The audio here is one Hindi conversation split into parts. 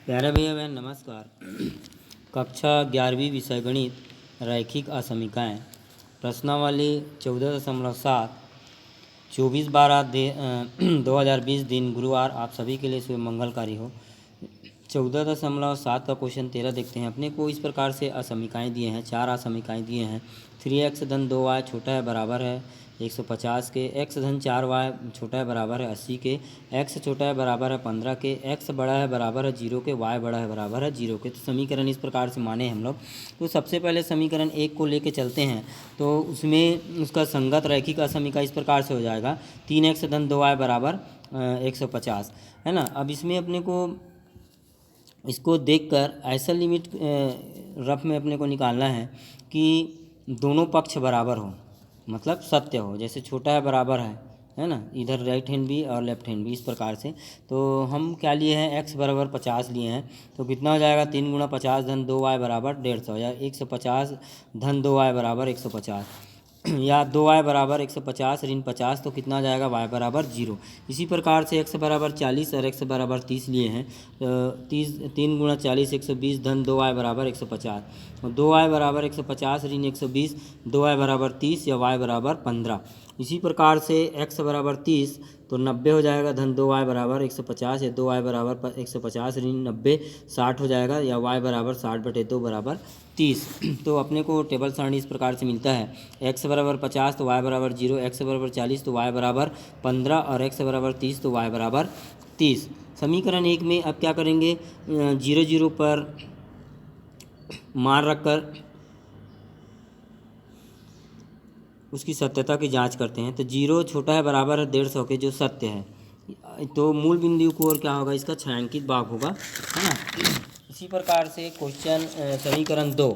प्यारे भैया बहन नमस्कार। कक्षा 11वीं विषय गणित रैखिक असमीकाएँ प्रश्नावली 14.7 24/12/2020 दिन गुरुवार आप सभी के लिए शुभ मंगलकारी हो। 14.7 का क्वेश्चन 13 देखते हैं। अपने को इस प्रकार से असमीकाएँ दिए हैं, 4 असमीकाएँ दिए हैं। 3x धन 2y छोटा है बराबर है 150 के, x धन 4y छोटा है बराबर है 80 के, x छोटा है बराबर है 15 के, x बड़ा है बराबर है 0 के, y बड़ा है बराबर है 0 के। तो समीकरण इस प्रकार से माने हम लोग। तो सबसे पहले समीकरण 1 को लेके चलते हैं, तो उसमें उसका संगत रैखिक असमीका इस प्रकार से हो जाएगा 3x धन 2y बराबर 150 है ना। अब इसमें अपने को इसको देखकर ऐसा लिमिट रफ में अपने को निकालना है कि दोनों पक्ष बराबर हो, मतलब सत्य हो। जैसे छोटा है बराबर है ना, इधर राइट हैंड भी और लेफ्ट हैंड भी इस प्रकार से। तो हम क्या लिए हैं, x बराबर 50 लिए हैं, तो कितना हो जाएगा 3 गुणा 50 धन 2y बराबर 150 या 150 धन 2y बराबर 150 या 2y बराबर 150 ऋण 50, तो कितना आ जाएगा y बराबर 0। इसी प्रकार से x बराबर 40 और x बराबर 30 लिए हैं, तो 3 गुणा 40 120 धन 2y बराबर 150, 2y बराबर 150 ऋण 120, 2y बराबर 30 या y बराबर 15। इसी प्रकार से x बराबर 30 तो 90 हो जाएगा धन 2y बराबर 150 या 2y बराबर 150 ऋण 90 60 हो जाएगा या y बराबर 60/2 बराबर 30। तो अपने को टेबल सारणी इस प्रकार से मिलता है, x बराबर 50 तो y बराबर 0, x बराबर 40 तो y बराबर 15 और x बराबर 30 तो y बराबर 30। समीकरण 1 में अब क्या करेंगे, 0 0 पर मान रखकर उसकी सत्यता की जांच करते हैं। तो 0 छोटा है बराबर है 150 के, जो सत्य है, तो मूल बिंदु को और क्या होगा, इसका छायांकित भाग होगा, है ना। इसी प्रकार से क्वेश्चन समीकरण 2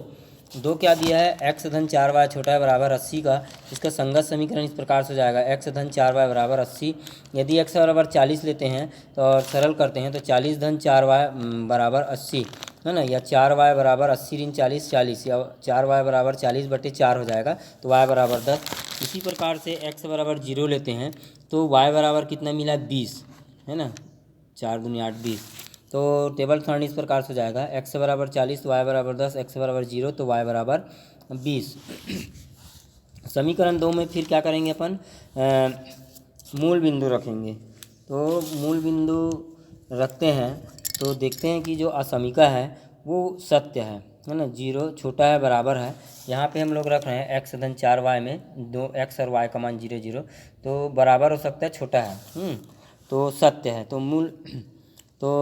क्या दिया है, x धन 4y छोटा है बराबर 80 का। इसका संगत समीकरण इस प्रकार से हो जाएगा, x धन 4y बराबर 80। यदि x बराबर 40 लेते हैं तो और सरल करते हैं तो 40 धन 4y बराबर 80 है ना, या 4y बराबर 80 ऋण 40 40 या 4y बराबर 40/4 हो जाएगा, तो y बराबर 10। इसी प्रकार से x बराबर 0 लेते हैं तो y बराबर कितना मिला 20 है ना, 4 दूनी 8 20। तो टेबल सारणी इस प्रकार से हो जाएगा, x बराबर 40 तो y बराबर 10, x बराबर 0 तो y बराबर 20। समीकरण 2 में फिर क्या करेंगे अपन, मूल बिंदु रखेंगे। तो मूल बिंदु रखते हैं तो देखते हैं कि जो असमीका है वो सत्य है ना। 0 छोटा है बराबर है, यहाँ पे हम लोग रख रहे हैं x धन 4y में 2x और y का मान 0 0, तो बराबर हो सकता है छोटा है, तो सत्य है। तो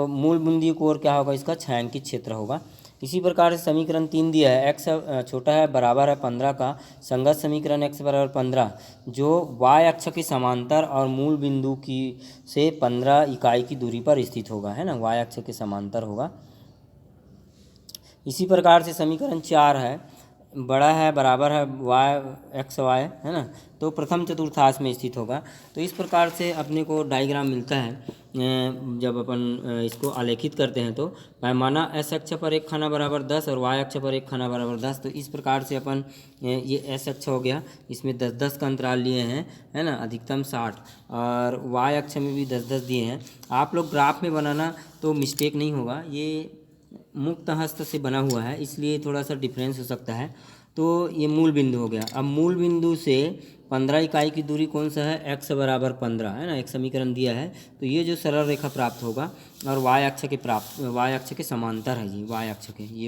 मूल बिंदु को और क्या होगा, इसका छायांकित क्षेत्र होगा। इसी प्रकार से समीकरण 3 दिया है, x छोटा है बराबर है 15 का। संगत समीकरण x बराबर 15 जो y अक्ष के समांतर और मूल बिंदु की से 15 इकाई की दूरी पर स्थित होगा, है ना, y अक्ष के समांतर होगा। इसी प्रकार से समीकरण 4 है, बड़ा है बराबर है y है ना, तो प्रथम चतुर्थांश में स्थित होगा। तो इस प्रकार से अपने को डायग्राम मिलता है। जब अपन इसको आलेखित करते हैं तो पैमाना s अक्ष पर एक खाना बराबर 10 और y अक्ष पर एक खाना बराबर 10। तो इस प्रकार से अपन ये s अक्ष हो गया, इसमें 10 10 का अंतराल लिए हैं, है ना, अधिकतम 60, और y अक्ष में भी 10 10 दिए हैं। आप लोग ग्राफ में बनाना तो मिस्टेक नहीं होगा, ये मुक्त हस्त से बना हुआ है इसलिए थोड़ा सा डिफरेंस हो सकता है। तो ये मूल बिंदु हो गया। अब मूल बिंदु से 15 इकाई की दूरी कौन सा है, x बराबर 15 है ना, एक समीकरण दिया है। तो ये जो सरल रेखा प्राप्त होगा और y अक्ष के समांतर है जी, ये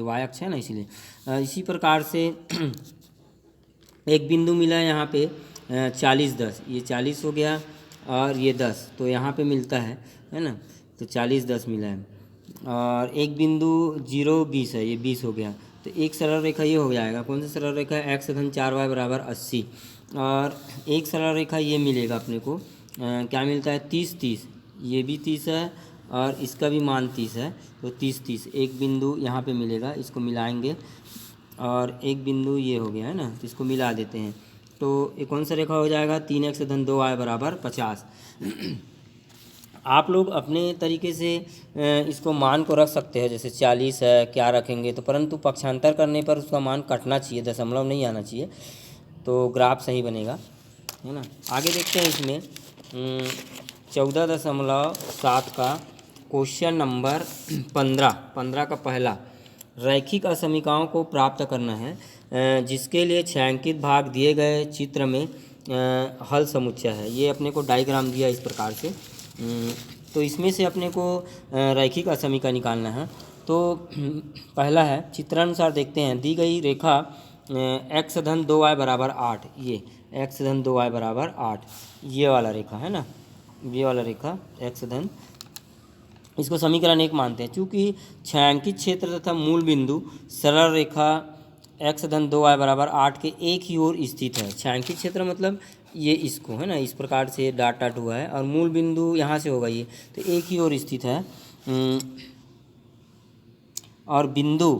y अक्ष है ना, इसीलिए इसी प्रकार से एक बिंदु मिला है यहाँ पे 40 10, ये 40 हो गया और ये 10, तो यहाँ पे मिलता है ना, तो 40 10 मिला है। और एक बिंदु 0 20 है, ये 20 हो गया। तो एक सरल रेखा ये हो जाएगा, कौन सा सरल रेखा है, x धन 4y बराबर 80। और एक सरल रेखा ये मिलेगा अपने को, क्या मिलता है 30 30, ये भी 30 है और इसका भी मान 30 है, तो 30 30 एक बिंदु यहाँ पे मिलेगा, इसको मिलाएंगे और एक बिंदु ये हो गया है ना, तो इसको मिला देते हैं। तो ये कौन सा रेखा हो जाएगा, 3x धन 2y बराबर 50। आप लोग अपने तरीके से इसको मान को रख सकते हैं, जैसे 40 है क्या रखेंगे, तो परंतु पक्षांतर करने पर उसका मान कटना चाहिए, दशमलव नहीं आना चाहिए, तो ग्राफ सही बनेगा, है ना। आगे देखते हैं इसमें 14.7 का क्वेश्चन नंबर 15 का पहला रैखिक असमीकाओं को प्राप्त करना है, जिसके लिए छायांकित भाग दिए गए चित्र में हल समुच्चय है। ये अपने को डायग्राम दिया इस प्रकार से। तो इसमें से अपने को रैखिक असमीका निकालना है। तो पहला है चित्रानुसार देखते हैं, दी गई रेखा x धन 2y बराबर 8, ये x धन 2y बराबर 8 ये वाला रेखा है ना, ये वाला रेखा x धन, इसको समीकरण 1 मानते हैं। चूँकि छायांकित क्षेत्र तथा मूल बिंदु सरल रेखा x धन 2y बराबर 8 के एक ही ओर स्थित है। छायांकित क्षेत्र मतलब ये इसको है ना, इस प्रकार से डाट डाट हुआ है और मूल बिंदु यहाँ से होगा ये, तो एक ही ओर स्थित है। और बिंदु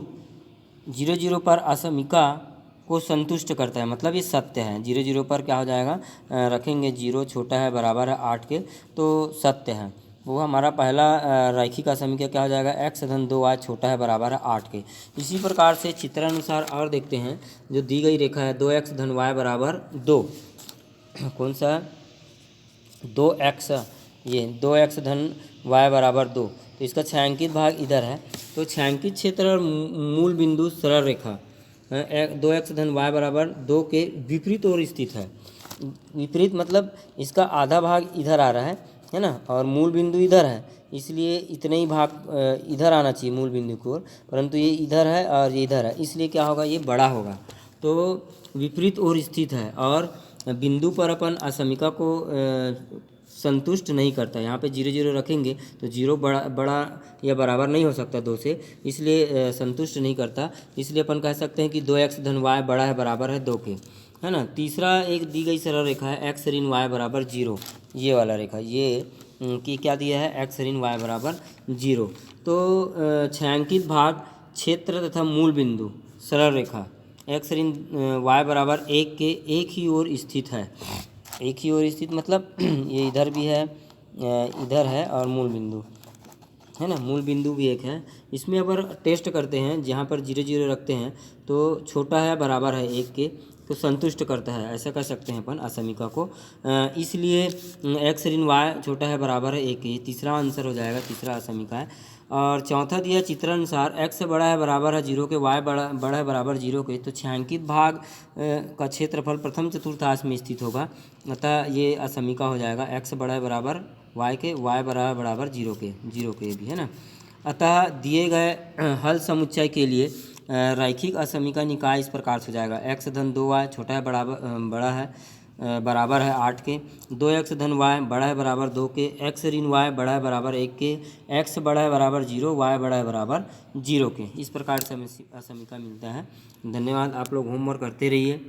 0 0 पर असमीका को संतुष्ट करता है, मतलब ये सत्य है। 0 0 पर क्या हो जाएगा, रखेंगे 0 छोटा है बराबर है 8 के, तो सत्य है। वो हमारा पहला रैखिक असमीका क्या हो जाएगा, x धन 2y छोटा है बराबर है 8 के। इसी प्रकार से चित्रानुसार और देखते हैं, जो दी गई रेखा है 2x धन y बराबर 2, कौन सा 2x, ये 2x धन y बराबर 2, तो इसका छायांकित भाग इधर है। तो छायांकित क्षेत्र और मूल बिंदु सरल रेखा 2x धन y बराबर 2 के विपरीत ओर स्थित है। विपरीत मतलब इसका आधा भाग इधर आ रहा है ना, और मूल बिंदु इधर है, इसलिए इतने ही भाग इधर आना चाहिए मूल बिंदु की ओर, परंतु ये इधर है और ये इधर है, इसलिए क्या होगा, ये बड़ा होगा। तो विपरीत ओर स्थित है और बिंदु पर अपन असमीका को संतुष्ट नहीं करता। यहाँ पे 0 0 रखेंगे तो 0 बड़ा या बराबर नहीं हो सकता 2 से, इसलिए संतुष्ट नहीं करता। इसलिए अपन कह सकते हैं कि 2x धन y बड़ा है बराबर है 2 के, है ना। तीसरा एक दी गई सरल रेखा है x ऋण y बराबर 0, ये वाला रेखा, ये कि क्या दिया है, x ऋण y बराबर 0। तो छायांकित भाग क्षेत्र तथा मूल बिंदु सरल रेखा x ऋण y बराबर 1 के एक ही ओर स्थित है। एक ही ओर स्थित मतलब ये इधर भी है, इधर है, और मूल बिंदु है ना, मूल बिंदु भी एक है। इसमें अगर टेस्ट करते हैं, जहाँ पर 0 0 रखते हैं तो छोटा है बराबर है 1 के, तो संतुष्ट करता है, ऐसा कर सकते हैं अपन असमीका को। इसलिए x ऋण y छोटा है बराबर है 1 के, ये तीसरा आंसर हो जाएगा, तीसरा असमीका है। और चौथा दिया चित्रानुसार x बड़ा है बराबर है 0 के, y बड़ा है बराबर 0 के, तो छायांकित भाग का क्षेत्रफल प्रथम चतुर्थांश में स्थित होगा, अतः ये असमीका हो जाएगा। x बड़ा है बराबर y के, y बराबर 0 के भी है ना। अतः दिए गए हल समुच्चय के लिए रैखिक असमीका निकाय इस प्रकार से हो जाएगा, x धन 2y छोटा है बराबर है 8 के, 2x धन y बड़ा है बराबर 2 के, x ऋण y बड़ा है बराबर 1 के, x बड़ा है बराबर 0, y बड़ा है बराबर 0 के। इस प्रकार से हमें असमीका मिलता है। धन्यवाद, आप लोग होमवर्क करते रहिए।